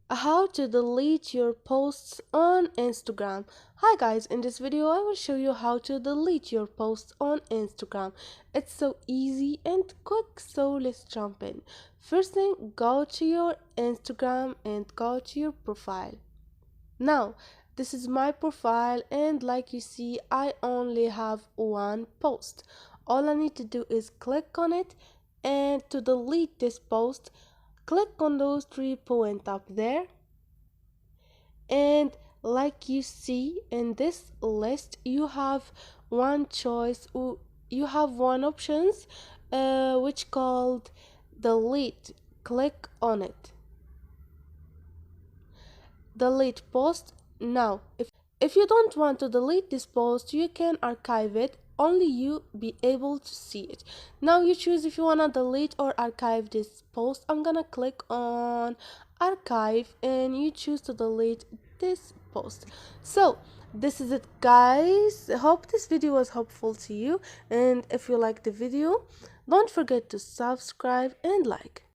How to delete your posts on Instagram. Hi guys, in this video I will show you how to delete your posts on Instagram. It's so easy and quick, so let's jump in. First thing, go to your Instagram and go to your profile. Now this is my profile, and like you see, I only have one post. All I need to do is click on it, and to delete this post, click on those 3 points up there, and like you see in this list, you have one choice, you have one options which called delete. Click on it, delete post. Now if you don't want to delete this post, you can archive it, only you be able to see it. Now you choose if you want to delete or archive this post. I'm gonna click on archive, and you choose to delete this post. So this is it, guys. I hope this video was helpful to you, and if you like the video, don't forget to subscribe and like.